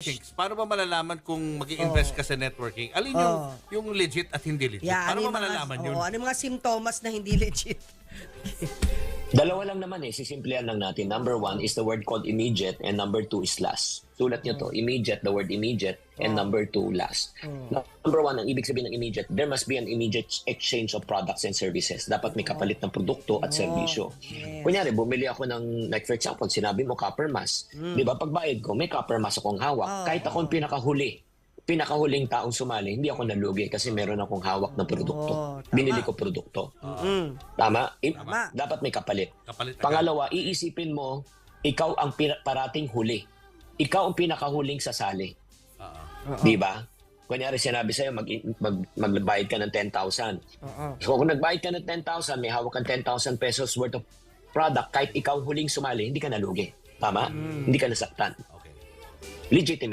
networking. Paano ba malalaman kung mag-i-invest ka sa networking? Alin yung legit at hindi legit? Paano ba malalaman yun? Ano yung mga simptomas na hindi legit? Dalawa lang naman sisimplihan lang natin. Number 1 is the word called immediate and number 2 is last. Sulat nyo to, immediate, the word immediate, and number 2, last. Number 1, ang ibig sabihin ng immediate, there must be an immediate exchange of products and services. Dapat may kapalit ng produkto at serbisyo. Yes. Kunyari, bumili ako ng, like for example, sinabi mo copper mask. Di ba, pagbayad ko, may copper mask akong hawak. Kahit akong pinakahuling taong sumali, hindi ako nalugi kasi meron akong hawak na produkto. Tama. Binili ko produkto. Tama? Tama. Dapat may kapalit. Kapalit agad. Pangalawa, iisipin mo, ikaw ang parating huli. Ikaw ang pinakahuling sasali. Di ba? Kunyari sinabi sa'yo, magbayad ka ng 10,000. So kung nagbayad ka ng 10,000, may hawak kang 10,000 pesos worth of product, kahit ikaw huling sumali, hindi ka nalugi. Tama? Hindi ka nasaktan. Okay. Legitimate.